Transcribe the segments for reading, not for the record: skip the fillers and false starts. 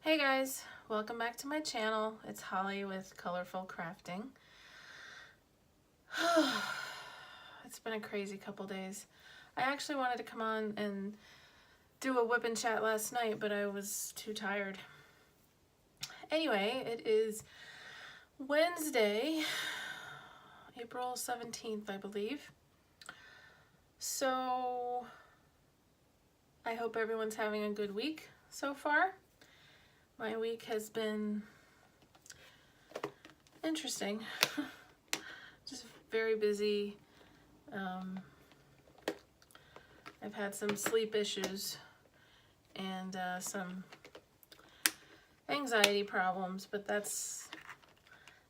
Hey guys, welcome back to my channel. It's Holly with Colorful Crafting. It's been a crazy couple days. I actually wanted to come on and do a WIP and chat last night, but I was too tired. Anyway, it is Wednesday, April 17th, I believe. So I hope everyone's having a good week so far. My week has been interesting, just very busy. I've had some sleep issues and some anxiety problems, but that's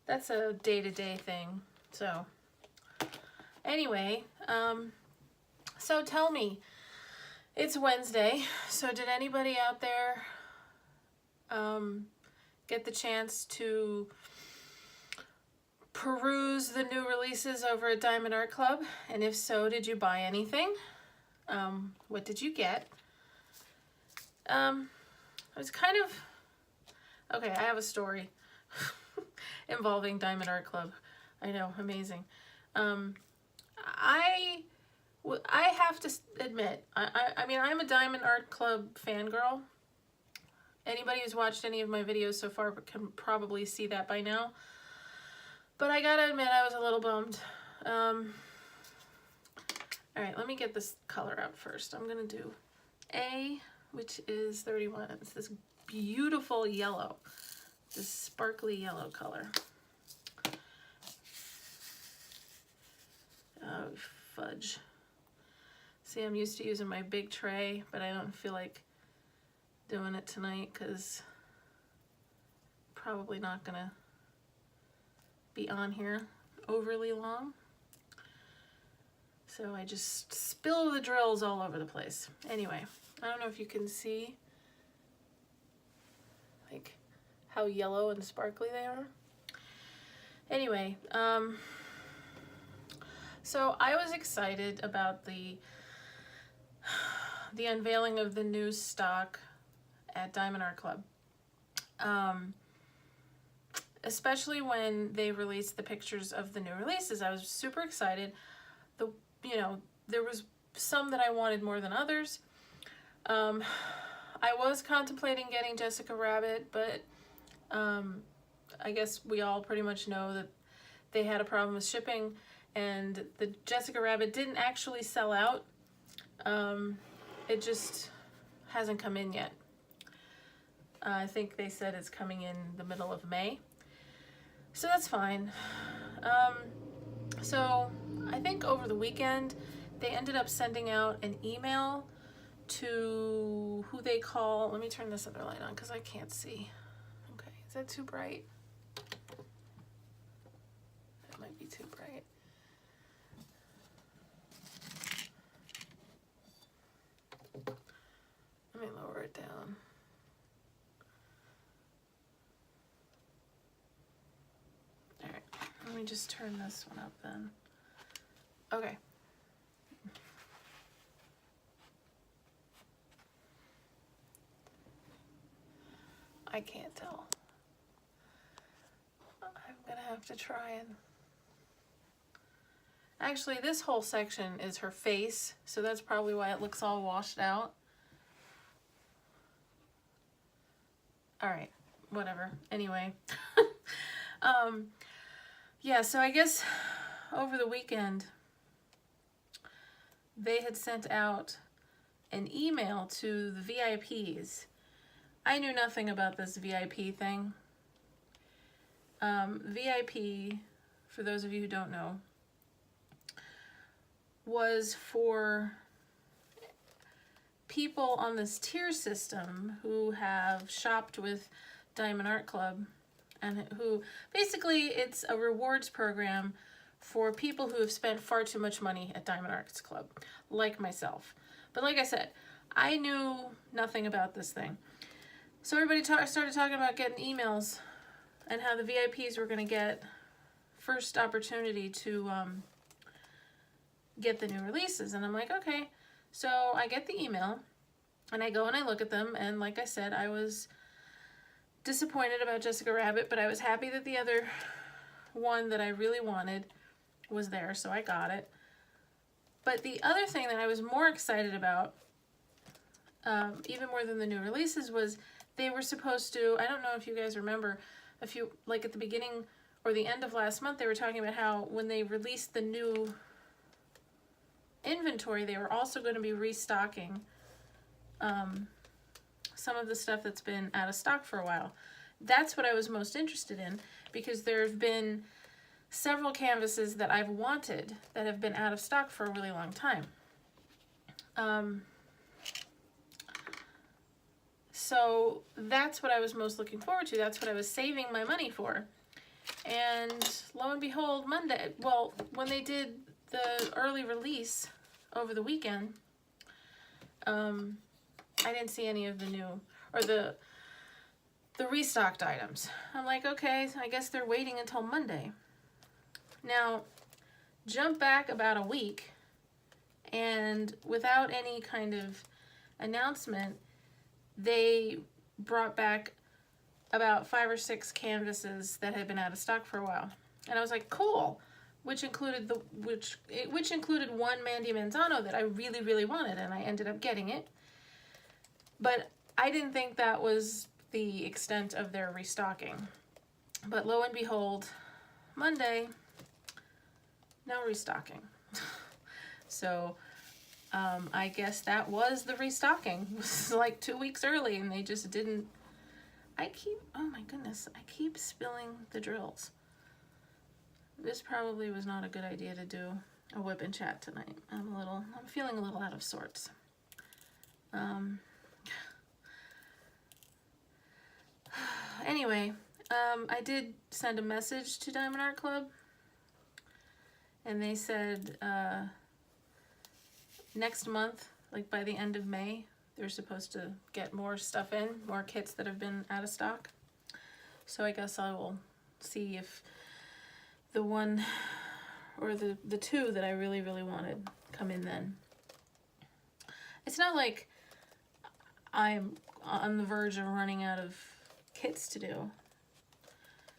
a day-to-day thing. So anyway, so tell me, it's Wednesday, so did anybody out there get the chance to peruse the new releases over at Diamond Art Club? And if so, did you buy anything? What did you get? It was kind of, okay, I have a story involving Diamond Art Club. I know, amazing. I have to admit, I mean, I'm a Diamond Art Club fangirl. Anybody who's watched any of my videos so far can probably see that by now. But I gotta admit, I was a little bummed. Alright, let me get this color out first. I'm gonna do A, which is 31. It's this beautiful yellow, this sparkly yellow color. Oh, fudge. See, I'm used to using my big tray, but I don't feel like doing it tonight because probably not gonna be on here overly long. So I just spill the drills all over the place. Anyway, I don't know if you can see like how yellow and sparkly they are. Anyway, so I was excited about the unveiling of the new stock at Diamond Art Club. Especially when they released the pictures of the new releases. I was super excited. There was some that I wanted more than others. I was contemplating getting Jessica Rabbit, but I guess we all pretty much know that they had a problem with shipping, and the Jessica Rabbit didn't actually sell out. It just hasn't come in yet. I think they said it's coming in the middle of May. So that's fine. So I think over the weekend, they ended up sending out an email to who they call, let me turn this other light on because I can't see. Okay, is that too bright? That might be too bright. Let me lower it down. Alright, let me just turn this one up then. Okay. I can't tell. I'm gonna have to try and... Actually, this whole section is her face, so that's probably why it looks all washed out. Alright, whatever. Anyway. Yeah, so I guess over the weekend, they had sent out an email to the VIPs. I knew nothing about this VIP thing. VIP, for those of you who don't know, was for people on this tier system who have shopped with Diamond Art Club, and who basically it's a rewards program for people who have spent far too much money at Diamond Art Club, like myself. But like I said, I knew nothing about this thing. So everybody started talking about getting emails and how the VIPs were going to get first opportunity to get the new releases. And I'm like, okay. So I get the email and I go and I look at them, and like I said, I was disappointed about Jessica Rabbit, but I was happy that the other one that I really wanted was there, so I got it. But the other thing that I was more excited about, even more than the new releases, was they were supposed to, I don't know if you guys remember, a few, like at the beginning or the end of last month, they were talking about how when they released the new inventory, they were also going to be restocking some of the stuff that's been out of stock for a while. That's what I was most interested in, because there have been several canvases that I've wanted that have been out of stock for a really long time. So that's what I was most looking forward to. That's what I was saving my money for. And lo and behold, Monday, well, when they did the early release over the weekend, I didn't see any of the new, or the restocked items. I'm like, okay, I guess they're waiting until Monday. Now, jump back about a week, and without any kind of announcement, they brought back about 5 or 6 canvases that had been out of stock for a while. And I was like, cool, which included one Mandy Manzano that I really, really wanted, and I ended up getting it. But I didn't think that was the extent of their restocking. But lo and behold, Monday, no restocking. So I guess that was the restocking. It was like 2 weeks early, and they just didn't. Oh my goodness, I keep spilling the drills. This probably was not a good idea to do a WIP and chat tonight. I'm feeling a little out of sorts. Anyway, I did send a message to Diamond Art Club, and they said next month, like by the end of May, they're supposed to get more stuff in, more kits that have been out of stock. So I guess I will see if the one or the two that I really, really wanted come in then. It's not like I'm on the verge of running out of kits to do,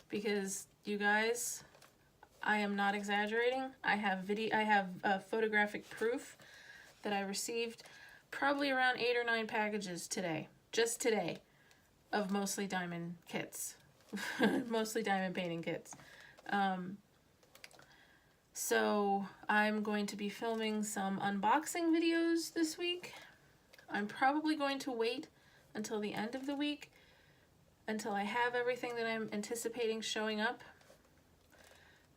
because you guys, I am not exaggerating. I have photographic proof that I received probably around 8 or 9 packages today, just today, of mostly diamond kits, mostly diamond painting kits. So I'm going to be filming some unboxing videos this week. I'm probably going to wait until the end of the week until I have everything that I'm anticipating showing up.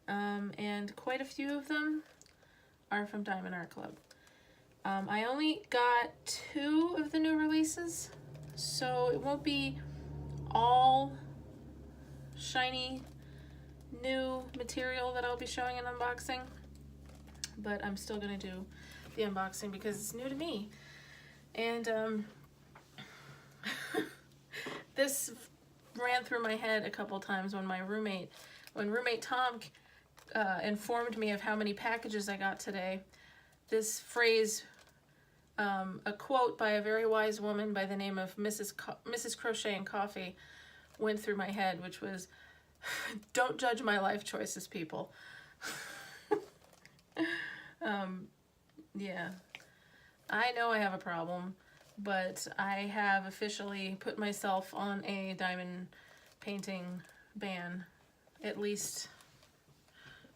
And quite a few of them are from Diamond Art Club. I only got 2 of the new releases, so it won't be all shiny new material that I'll be showing in unboxing, but I'm still gonna do the unboxing because it's new to me. And this ran through my head a couple times when roommate Tom informed me of how many packages I got today. This phrase, a quote by a very wise woman by the name of Mrs. Crochet and Coffee, went through my head, which was, "Don't judge my life choices, people." Yeah, I know I have a problem, but I have officially put myself on a diamond painting ban, at least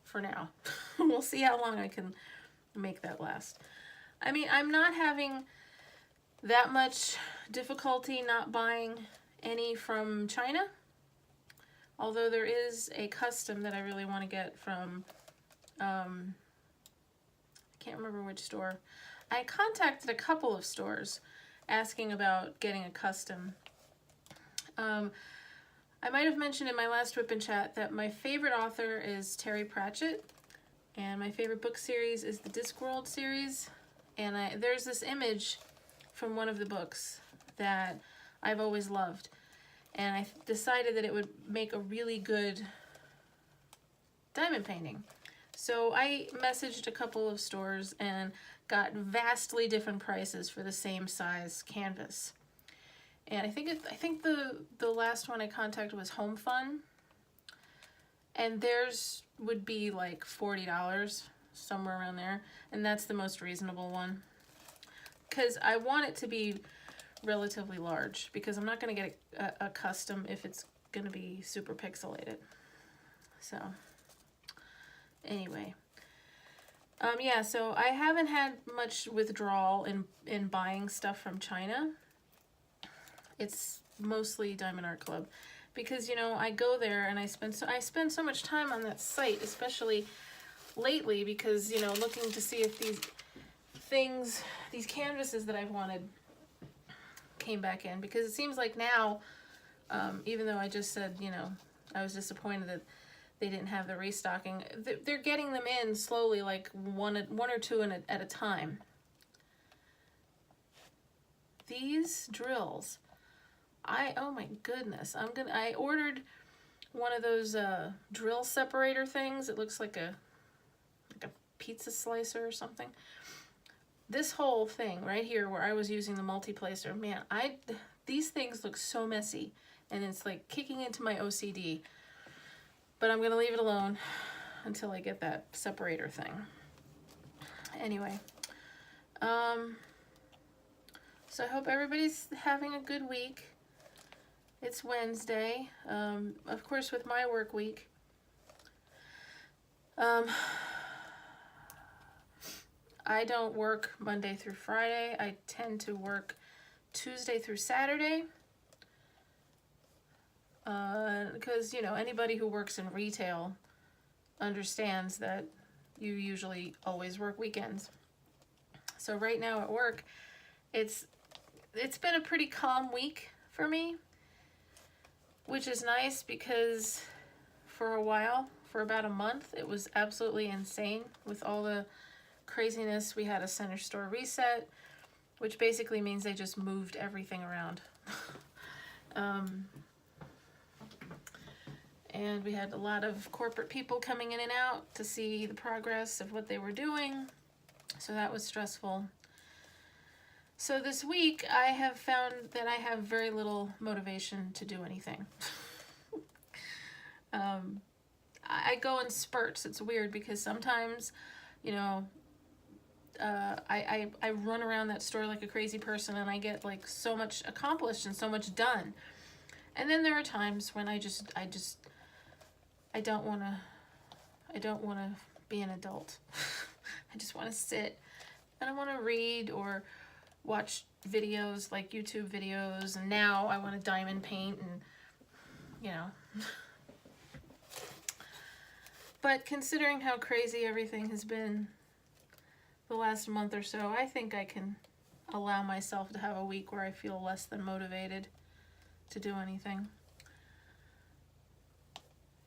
for now. We'll see how long I can make that last. I mean, I'm not having that much difficulty not buying any from China, although there is a custom that I really want to get from, I can't remember which store. I contacted a couple of stores asking about getting a custom. I might have mentioned in my last WIP and Chat that my favorite author is Terry Pratchett, and my favorite book series is the Discworld series. And there's this image from one of the books that I've always loved, and I decided that it would make a really good diamond painting. So I messaged a couple of stores and got vastly different prices for the same size canvas. And I think the last one I contacted was Home Fun, and theirs would be like $40, somewhere around there, and that's the most reasonable one. Because I want it to be relatively large, because I'm not going to get a custom if it's going to be super pixelated. So anyway, yeah, so I haven't had much withdrawal in buying stuff from China. It's mostly Diamond Art Club, because, you know, I go there and I spend so much time on that site, especially lately, because, you know, looking to see if these canvases that I've wanted came back in, because it seems like now, even though I just said, you know, I was disappointed that they didn't have the restocking, they're getting them in slowly, like one or two at a time. These drills, oh my goodness, I ordered one of those drill separator things. It looks like a pizza slicer or something. This whole thing right here where I was using the multi-placer, man, these things look so messy, and it's like kicking into my OCD. But I'm gonna leave it alone until I get that separator thing. Anyway, so I hope everybody's having a good week. It's Wednesday. Of course, with my work week, I don't work Monday through Friday. I tend to work Tuesday through Saturday. Because, you know, anybody who works in retail understands that you usually always work weekends. So right now at work, it's been a pretty calm week for me, which is nice, because for a while, for about a month, it was absolutely insane with all the craziness. We had a center store reset, which basically means they just moved everything around. And we had a lot of corporate people coming in and out to see the progress of what they were doing. So that was stressful. So this week I have found that I have very little motivation to do anything. I go in spurts. It's weird, because sometimes, you know, I run around that store like a crazy person, and I get like so much accomplished and so much done. And then there are times when I don't want to be an adult. I just want to sit, and I want to read or watch videos, like YouTube videos, and now I want to diamond paint, and, you know. But considering how crazy everything has been the last month or so, I think I can allow myself to have a week where I feel less than motivated to do anything.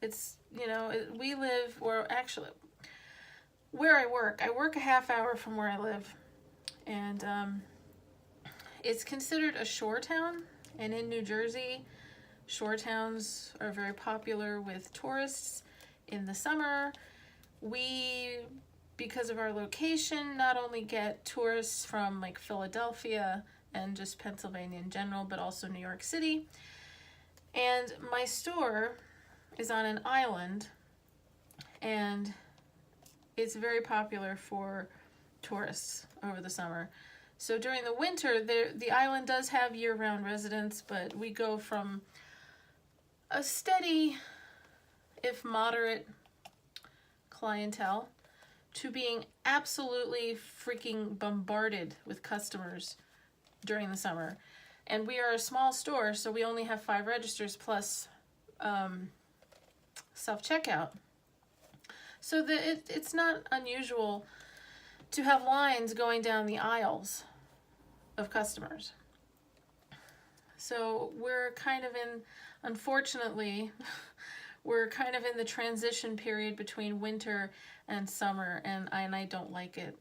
It's, you know, we live, or actually, where I work a half hour from where I live, and it's considered a shore town, and in New Jersey, shore towns are very popular with tourists. In the summer, we, because of our location, not only get tourists from like Philadelphia and just Pennsylvania in general, but also New York City. And my store is on an island, and it's very popular for tourists over the summer. So during the winter, the island does have year-round residents, but we go from a steady, if moderate, clientele to being absolutely freaking bombarded with customers during the summer. And we are a small store, so we only have 5 registers plus self-checkout. So it's not unusual to have lines going down the aisles of customers. So we're kind of in, unfortunately, we're kind of in the transition period between winter and summer, and I don't like it.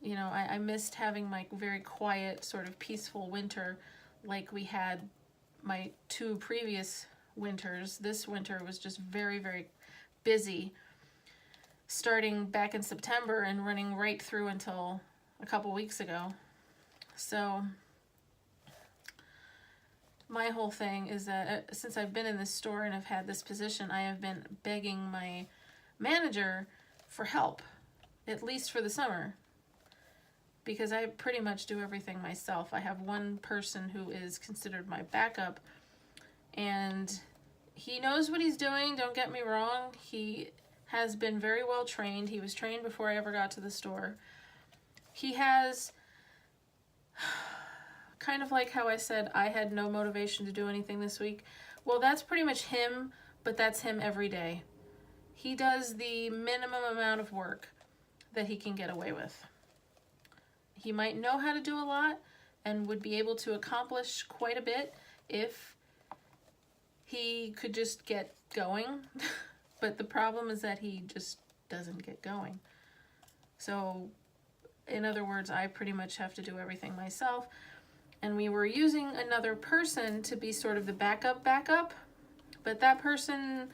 You know, I missed having my very quiet, sort of peaceful winter like we had my 2 previous winters. This winter was just very, very busy, starting back in September and running right through until a couple weeks ago. So my whole thing is that since I've been in this store and I've had this position, I have been begging my manager for help, at least for the summer, because I pretty much do everything myself. I have one person who is considered my backup, and he knows what he's doing, don't get me wrong. He has been very well trained. He was trained before I ever got to the store. He has, kind of like how I said I had no motivation to do anything this week. Well, that's pretty much him, but that's him every day. He does the minimum amount of work that he can get away with. He might know how to do a lot and would be able to accomplish quite a bit if he could just get going. But the problem is that he just doesn't get going. So, in other words, I pretty much have to do everything myself. And we were using another person to be sort of the backup, but that person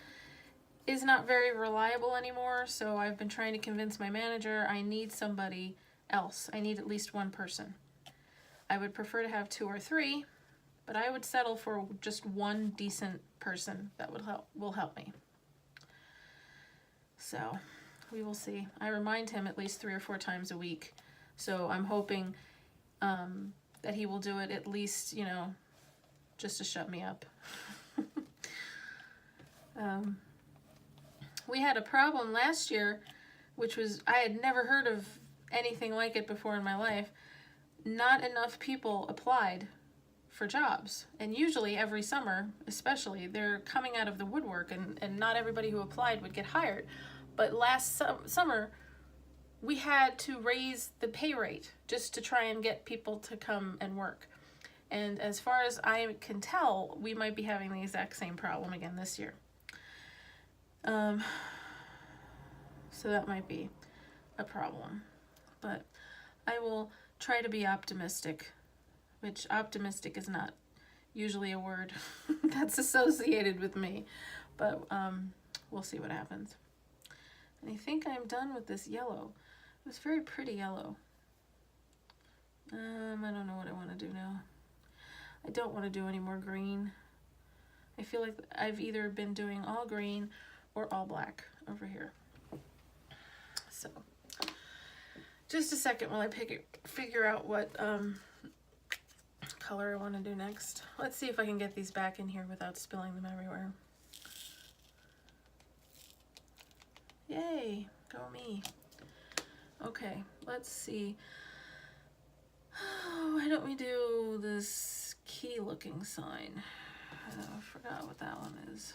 is not very reliable anymore, so I've been trying to convince my manager I need somebody else. I need at least one person. I would prefer to have 2 or 3, but I would settle for just one decent person that will help me. So, we will see. I remind him at least 3 or 4 times a week, so I'm hoping that he will do it at least, you know, just to shut me up. We had a problem last year, which was, I had never heard of anything like it before in my life. Not enough people applied for jobs. And usually every summer, especially, they're coming out of the woodwork, and not everybody who applied would get hired. But last summer, we had to raise the pay rate just to try and get people to come and work. And as far as I can tell, we might be having the exact same problem again this year. So that might be a problem. But I will try to be optimistic, which optimistic is not usually a word that's associated with me. But we'll see what happens. And I think I'm done with this yellow. It was very pretty yellow. I don't know what I want to do now. I don't want to do any more green. I feel like I've either been doing all green or all black over here. So, just a second while I figure out what color I want to do next. Let's see if I can get these back in here without spilling them everywhere. Yay, go me. Okay, let's see. Why don't we do this key looking sign? I forgot what that one is.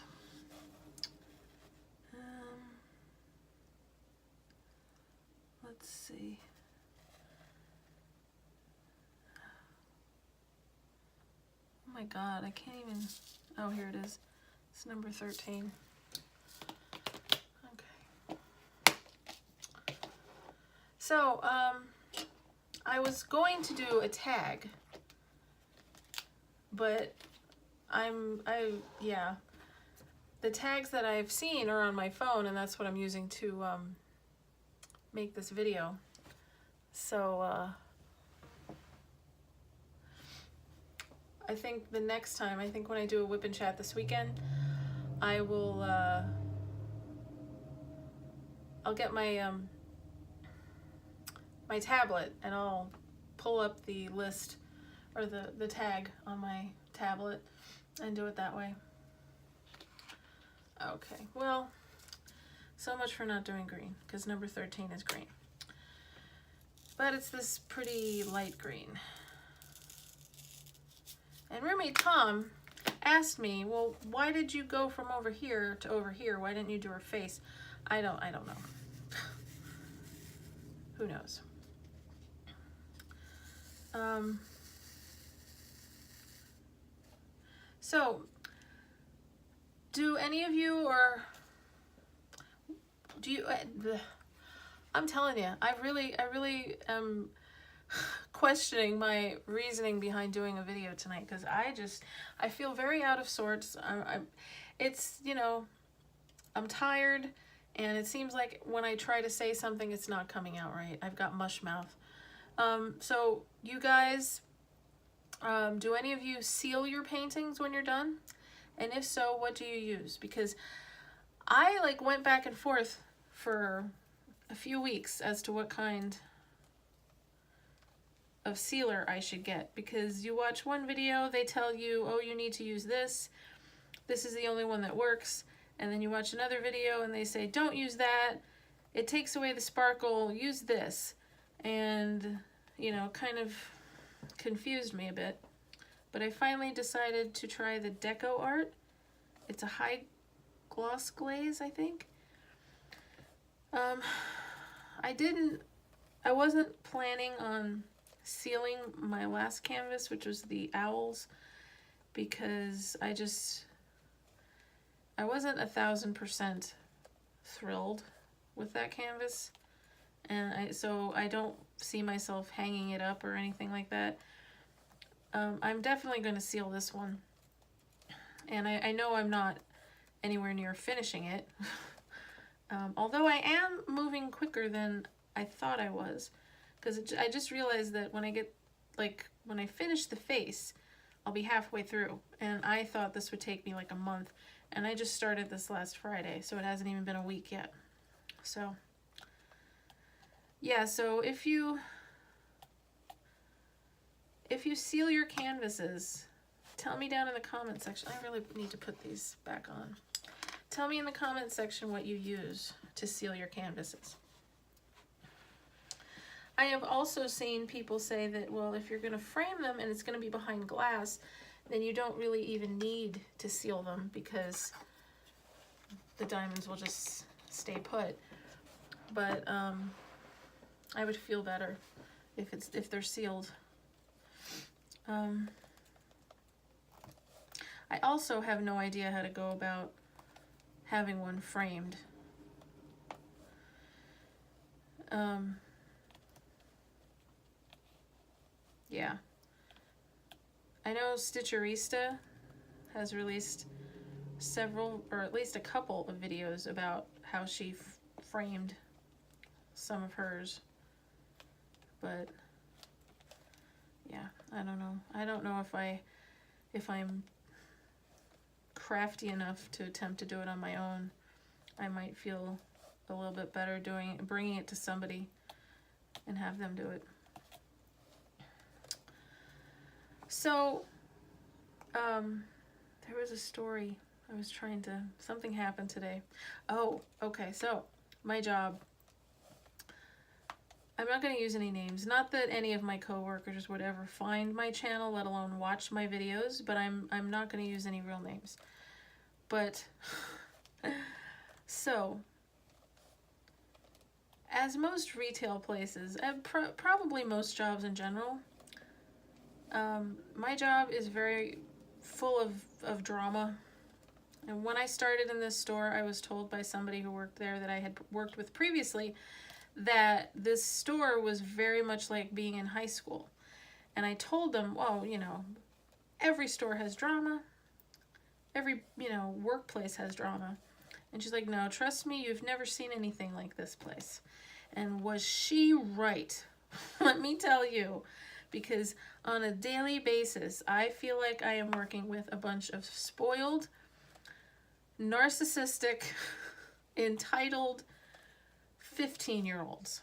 Let's see. Oh my god, I can't even... Oh, here it is. It's number 13. So, I was going to do a tag, but yeah, the tags that I've seen are on my phone, and that's what I'm using to make this video. So, I think the next time, I think when I do a whip and chat this weekend, I will, I'll get my, my tablet, and I'll pull up the list or the tag on my tablet and do it that way. Okay, well, so much for not doing green, because number 13 is green. But it's this pretty light green. And roommate Tom asked me, well, why did you go from over here to over here? Why didn't you do her face? I don't know. Who knows? So, do any of you, or do you, I'm telling you, I really am questioning my reasoning behind doing a video tonight, because I feel very out of sorts. It's, you know, I'm tired, and it seems like when I try to say something, it's not coming out right. I've got mush mouth. So you guys, Do any of you seal your paintings when you're done? And if so, what do you use? Because I like went back and forth for a few weeks as to what kind of sealer I should get, because you watch one video, they tell you, oh, you need to use this. This is the only one that works. And then you watch another video and they say, don't use that. It takes away the sparkle. Use this. And, you know, kind of confused me a bit. But I finally decided to try the Deco Art. It's a high gloss glaze, I think. I wasn't planning on sealing my last canvas, which was the Owls, because I wasn't 1000% thrilled with that canvas, and so I don't see myself hanging it up or anything like that. I'm definitely going to seal this one, and I know I'm not anywhere near finishing it, although I am moving quicker than I thought I was, because I just realized that when I finish the face, I'll be halfway through, and I thought this would take me like a month, and I just started this last Friday, so it hasn't even been a week yet. So yeah, so if you seal your canvases, tell me down in the comment section. I really need to put these back on. Tell me in the comment section what you use to seal your canvases. I have also seen people say that, well, if you're going to frame them and it's going to be behind glass, then you don't really even need to seal them because the diamonds will just stay put. But I would feel better if they're sealed. I also have no idea how to go about having one framed. Yeah. I know Stitcherista has released several, or at least a couple of videos about how she framed some of hers. But yeah, I don't know. I don't know if I'm crafty enough to attempt to do it on my own. I might feel a little bit better bringing it to somebody and have them do it. So, there was a story I was something happened today. Oh, okay, so, my job. I'm not going to use any names. Not that any of my coworkers would ever find my channel, let alone watch my videos, but I'm not going to use any real names. But, so, as most retail places, and probably most jobs in general, my job is very full of drama. And when I started in this store, I was told by somebody who worked there that I had worked with previously that this store was very much like being in high school. And I told them, well, you know, every store has drama. Every, you know, workplace has drama. And she's like, no, trust me, you've never seen anything like this place. And was she right? Let me tell you. Because on a daily basis, I feel like I am working with a bunch of spoiled, narcissistic, entitled 15-year-olds.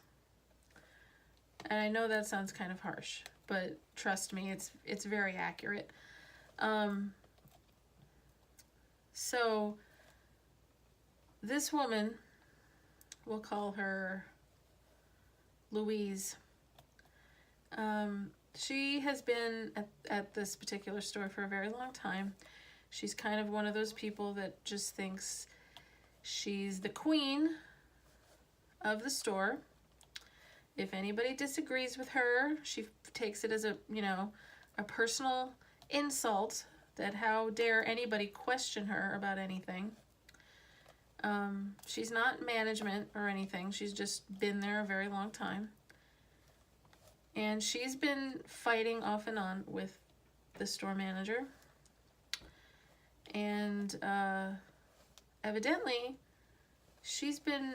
And I know that sounds kind of harsh, but trust me, it's very accurate. So this woman, we'll call her Louise. She has been at this particular store for a very long time. She's kind of one of those people that just thinks she's the queen of the store. If anybody disagrees with her, she takes it as a, you know, a personal insult, that how dare anybody question her about anything. She's not management or anything. She's just been there a very long time. And she's been fighting off and on with the store manager. And evidently, she's been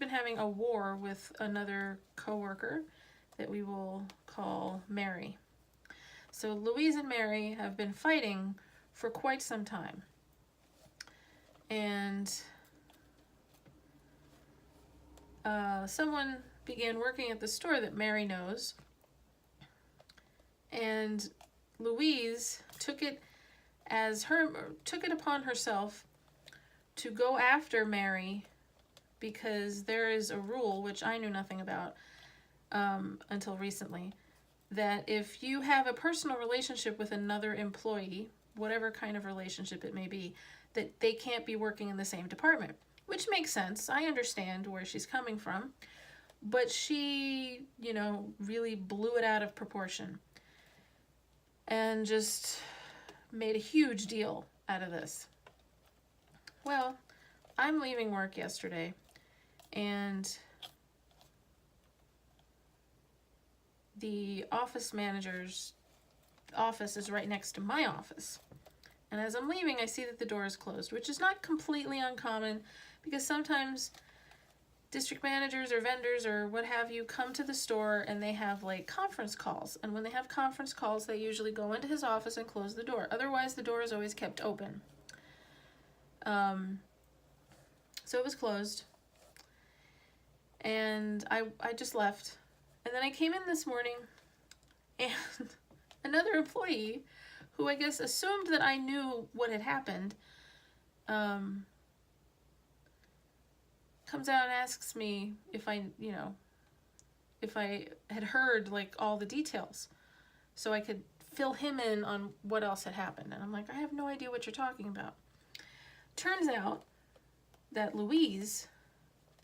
having a war with another coworker that we will call Mary. So Louise and Mary have been fighting for quite some time. And someone began working at the store that Mary knows. And Louise took it upon herself to go after Mary, because there is a rule, which I knew nothing about until recently, that if you have a personal relationship with another employee, whatever kind of relationship it may be, that they can't be working in the same department, which makes sense. I understand where she's coming from, but she, really blew it out of proportion and just made a huge deal out of this. Well, I'm leaving work yesterday, and the office manager's office is right next to my office. And as I'm leaving, I see that the door is closed, which is not completely uncommon, because sometimes district managers or vendors or what have you come to the store and they have like conference calls. And when they have conference calls, they usually go into his office and close the door. Otherwise, the door is always kept open. So it was closed. And I just left. And then I came in this morning, and another employee, who I guess assumed that I knew what had happened, comes out and asks me if I had heard like all the details, so I could fill him in on what else had happened. And I'm like, I have no idea what you're talking about. Turns out that Louise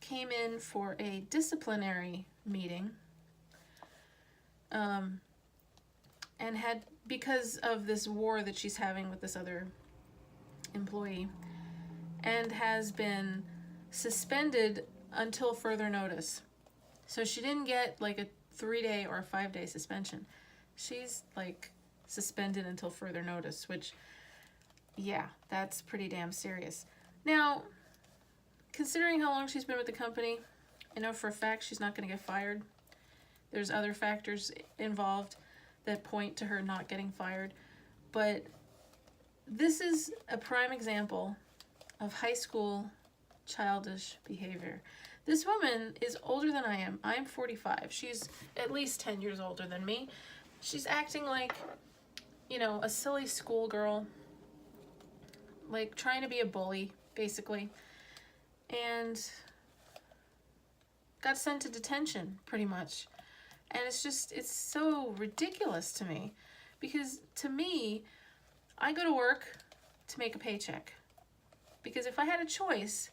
came in for a disciplinary meeting, and had, because of this war that she's having with this other employee, and has been suspended until further notice. So she didn't get like a 3-day or a 5-day suspension. She's like suspended until further notice, which, yeah, that's pretty damn serious. Now, considering how long she's been with the company, I know for a fact she's not going to get fired. There's other factors involved that point to her not getting fired. But this is a prime example of high school childish behavior. This woman is older than I am. I'm 45. She's at least 10 years older than me. She's acting like, a silly schoolgirl, like trying to be a bully, basically. And got sent to detention, pretty much. And it's so ridiculous to me, because to me, I go to work to make a paycheck. Because if I had a choice,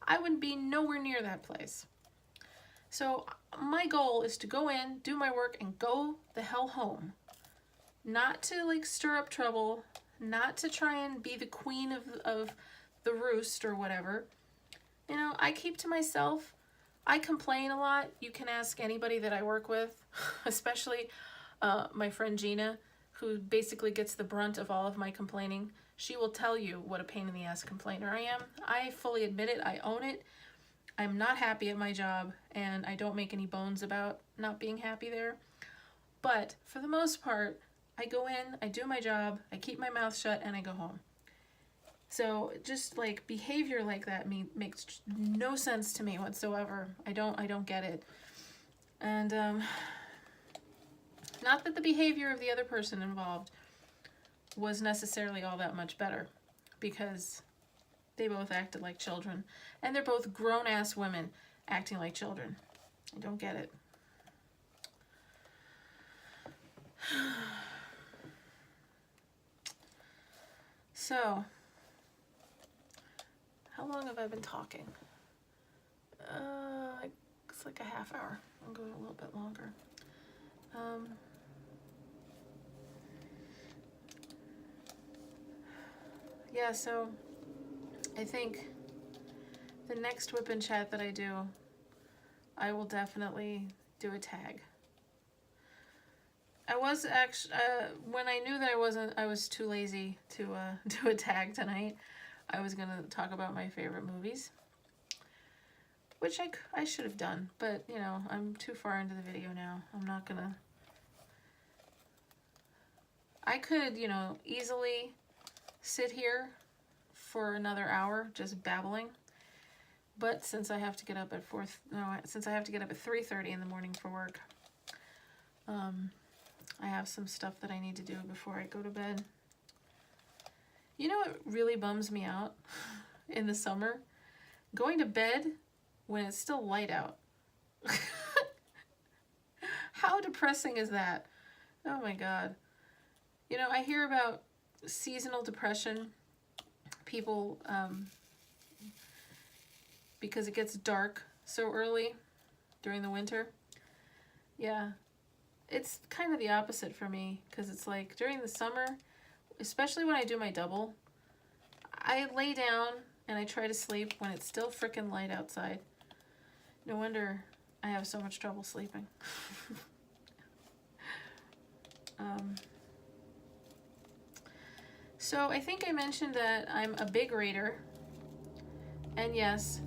I would be nowhere near that place. So my goal is to go in, do my work, and go the hell home. Not to like stir up trouble, not to try and be the queen of the roost or whatever. I keep to myself. I complain a lot. You can ask anybody that I work with, especially my friend Gina, who basically gets the brunt of all of my complaining. She will tell you what a pain in the ass complainer I am. I fully admit it. I own it. I'm not happy at my job, and I don't make any bones about not being happy there. But for the most part, I go in, I do my job, I keep my mouth shut, and I go home. So just like behavior like that makes no sense to me whatsoever. I don't get it. And not that the behavior of the other person involved was necessarily all that much better, because they both acted like children, and they're both grown-ass women acting like children. I don't get it. So, how long have I been talking? It's like a half hour. I'll go a little bit longer. Yeah, so I think the next WIP and chat that I do, I will definitely do a tag. I was actually, when I knew that I was too lazy to do a tag tonight, I was going to talk about my favorite movies, which I should have done, but, I'm too far into the video now. I'm not going to I could, you know, easily sit here for another hour just babbling. But since I have to get up at 3:30 in the morning for work, I have some stuff that I need to do before I go to bed. You know what really bums me out in the summer? Going to bed when it's still light out. How depressing is that? Oh my God. You know, I hear about seasonal depression. People, because it gets dark so early during the winter. Yeah, it's kind of the opposite for me, because it's like during the summer, especially when I do my double, I lay down and I try to sleep when it's still frickin' light outside. No wonder I have so much trouble sleeping. So I think I mentioned that I'm a big reader. And yes,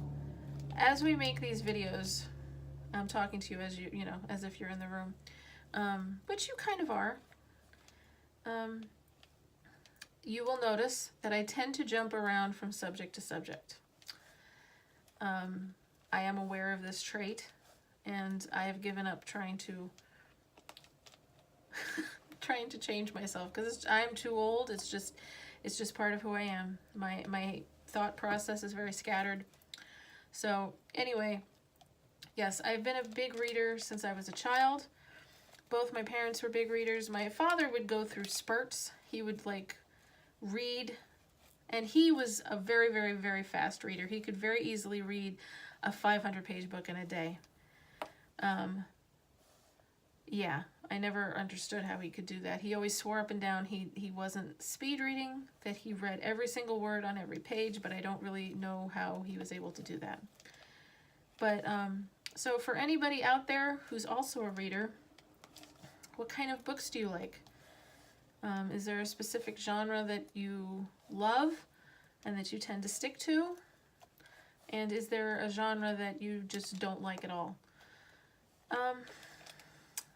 as we make these videos, I'm talking to you as you know, as if you're in the room, which you kind of are. You will notice that I tend to jump around from subject to subject. I am aware of this trait, and I have given up trying to change myself, because I'm too old. It's just part of who I am. My thought process is very scattered. So anyway, yes, I've been a big reader since I was a child. Both my parents were big readers. My father would go through spurts. He would like read, and he was a very, very, very fast reader. He could very easily read a 500-page book in a day. Yeah, I never understood how he could do that. He always swore up and down he wasn't speed reading, that he read every single word on every page, but I don't really know how he was able to do that. But, so for anybody out there who's also a reader, what kind of books do you like? Is there a specific genre that you love and that you tend to stick to? And is there a genre that you just don't like at all?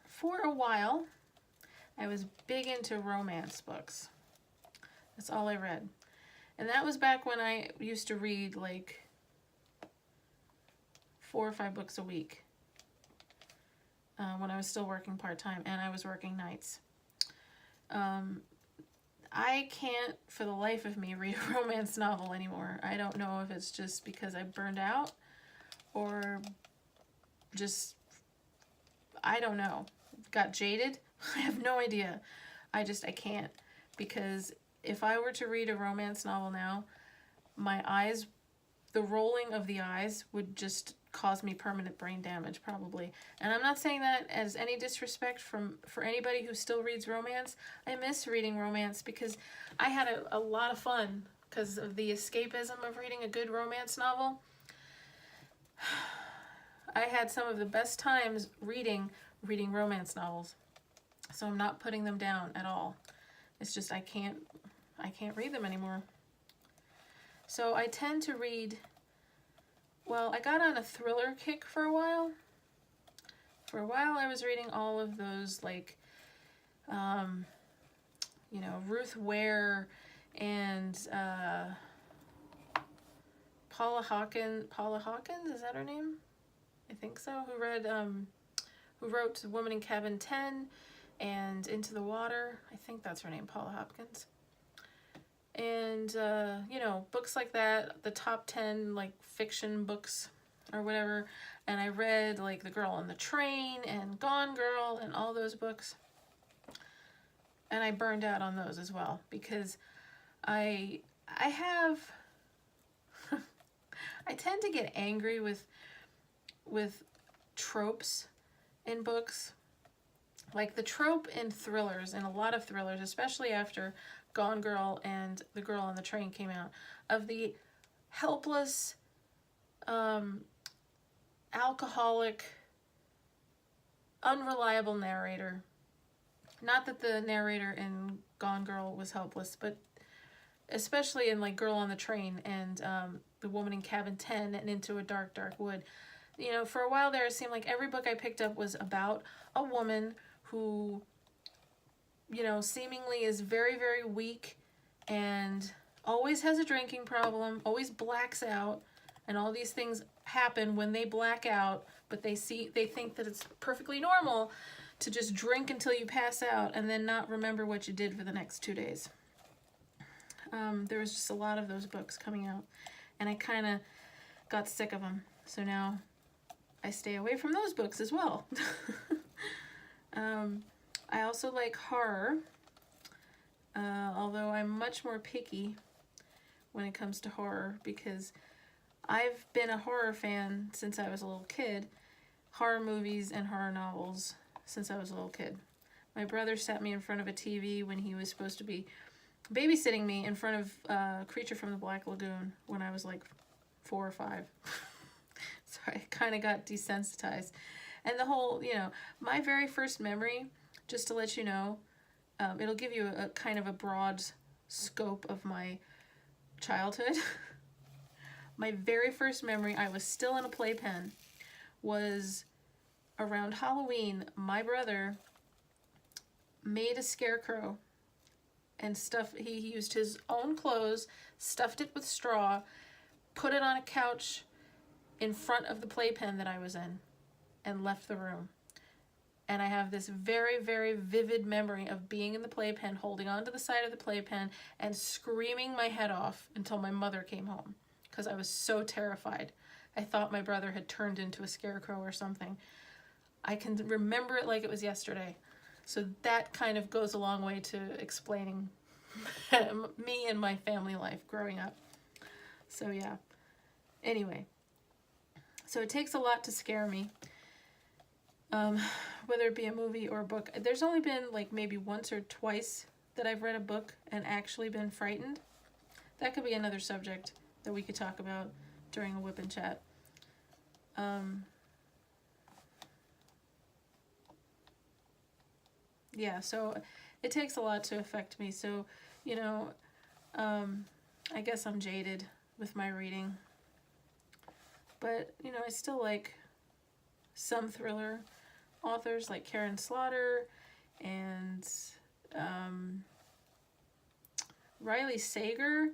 For a while, I was big into romance books. That's all I read. And that was back when I used to read like 4 or 5 books a week. When I was still working part-time, and I was working nights. I can't, for the life of me, read a romance novel anymore. I don't know if it's just because I burned out, or just, I don't know, got jaded. I have no idea. I can't, because if I were to read a romance novel now, my eyes, the rolling of the eyes would just cause me permanent brain damage, probably. And I'm not saying that as any disrespect for anybody who still reads romance. I miss reading romance because I had a lot of fun because of the escapism of reading a good romance novel. I had some of the best times reading romance novels. So I'm not putting them down at all. It's just I can't read them anymore. So I tend to read, well, I got on a thriller kick for a while. For a while I was reading all of those, like, you know, Ruth Ware and Paula Hawkins, is that her name? I think so. Who wrote The Woman in Cabin 10 and Into the Water. I think that's her name, Paula Hopkins. And, you know, books like that, the top 10, like, fiction books or whatever. And I read, like, The Girl on the Train and Gone Girl and all those books. And I burned out on those as well, because I have, I tend to get angry with tropes in books. Like the trope in thrillers, in a lot of thrillers, especially after Gone Girl and The Girl on the Train came out, of the helpless, alcoholic, unreliable narrator. Not that the narrator in Gone Girl was helpless, but especially in like Girl on the Train and The Woman in Cabin 10 and Into a Dark, Dark Wood. You know, for a while there, it seemed like every book I picked up was about a woman who you know, seemingly is very, very weak and always has a drinking problem, always blacks out, and all these things happen when they black out, but they think that it's perfectly normal to just drink until you pass out and then not remember what you did for the next 2 days. There was just a lot of those books coming out, and I kind of got sick of them. So now I stay away from those books as well. I also like horror, although I'm much more picky when it comes to horror, because I've been a horror fan since I was a little kid. Horror movies and horror novels since I was a little kid. My brother sat me in front of a TV when he was supposed to be babysitting me in front of Creature from the Black Lagoon when I was like 4 or 5. So I kind of got desensitized. And the whole, you know, my very first memory, just to let you know, it'll give you a kind of a broad scope of my childhood. My very first memory, I was still in a playpen, was around Halloween. My brother made a scarecrow and he used his own clothes, stuffed it with straw, put it on a couch in front of the playpen that I was in, and left the room. And I have this very, very vivid memory of being in the playpen, holding onto the side of the playpen and screaming my head off until my mother came home, because I was so terrified. I thought my brother had turned into a scarecrow or something. I can remember it like it was yesterday. So that kind of goes a long way to explaining me and my family life growing up. So yeah. Anyway. So it takes a lot to scare me. Whether it be a movie or a book. There's only been like maybe once or twice that I've read a book and actually been frightened. That could be another subject that we could talk about during a WIP and chat. Yeah, so it takes a lot to affect me. So, you know, I guess I'm jaded with my reading. But, you know, I still like some thriller authors like Karen Slaughter and Riley Sager,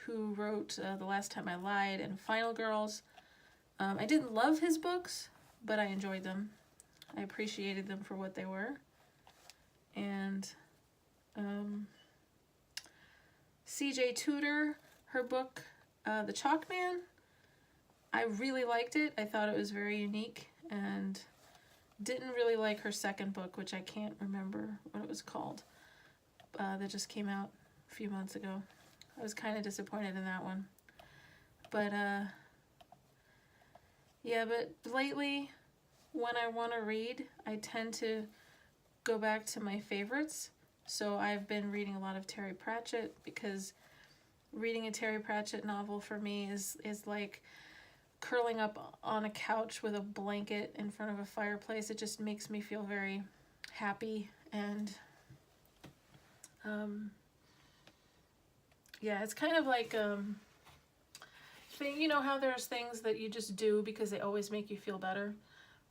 who wrote The Last Time I Lied and Final Girls. I didn't love his books, but I enjoyed them. I appreciated them for what they were. And C.J. Tudor, her book, The Chalk Man, I really liked it. I thought it was very unique, and didn't really like her second book, which I can't remember what it was called, that just came out a few months ago. I was kind of disappointed in that one. But, yeah, but lately, when I want to read, I tend to go back to my favorites. So I've been reading a lot of Terry Pratchett, because reading a Terry Pratchett novel for me is like curling up on a couch with a blanket in front of a fireplace. It just makes me feel very happy, and yeah, it's kind of like you know how there's things that you just do because they always make you feel better.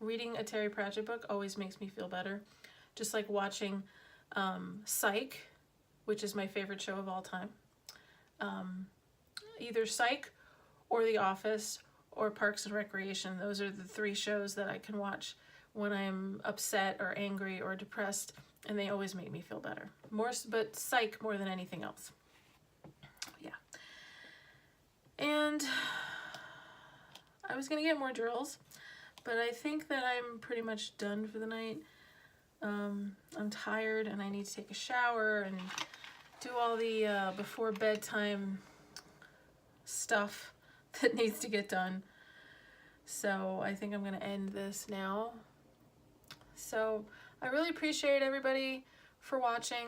Reading a Terry Pratchett book always makes me feel better. Just like watching Psych, which is my favorite show of all time. Either Psych or The Office or Parks and Recreation. Those are the 3 shows that I can watch when I'm upset or angry or depressed, and they always make me feel better. But Psych more than anything else. Yeah. And I was going to get more drills, but I think that I'm pretty much done for the night. I'm tired and I need to take a shower and do all the before bedtime stuff that needs to get done. So I think I'm going to end this now. So I really appreciate everybody for watching.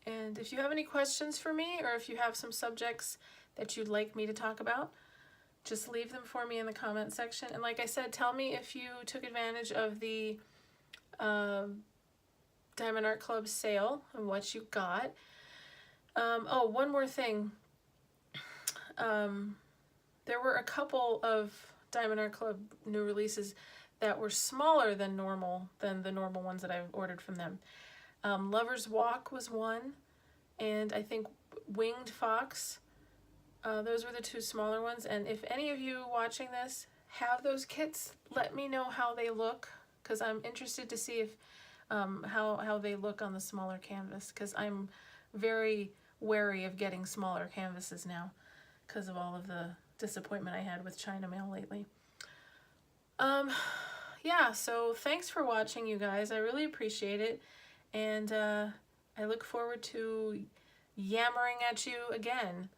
And if you have any questions for me, or if you have some subjects that you'd like me to talk about, just leave them for me in the comment section. And like I said, tell me if you took advantage of the Diamond Art Club sale and what you got. Oh, one more thing. There were a couple of Diamond Art Club new releases that were smaller than the normal ones that I've ordered from them. Lover's Walk was one, and I think Winged Fox. Those were the two smaller ones. And if any of you watching this have those kits, let me know how they look, because I'm interested to see if how they look on the smaller canvas, because I'm very wary of getting smaller canvases now because of all of the disappointment I had with China Mail lately. Yeah, so thanks for watching, you guys. I really appreciate it, and I look forward to yammering at you again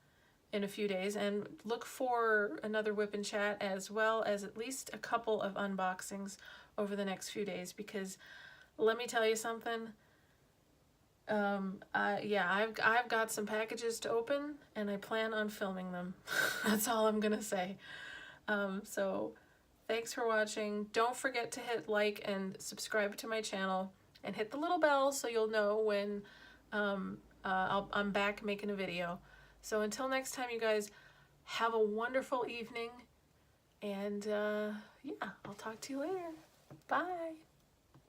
in a few days, and look for another WIP and Chat, as well as at least a couple of unboxings over the next few days, because let me tell you something. Yeah, I've got some packages to open, and I plan on filming them. That's all I'm gonna say. So thanks for watching. Don't forget to hit like and subscribe to my channel, and hit the little bell so you'll know when I'm back making a video. So until next time, you guys, have a wonderful evening, and yeah, I'll talk to you later. Bye.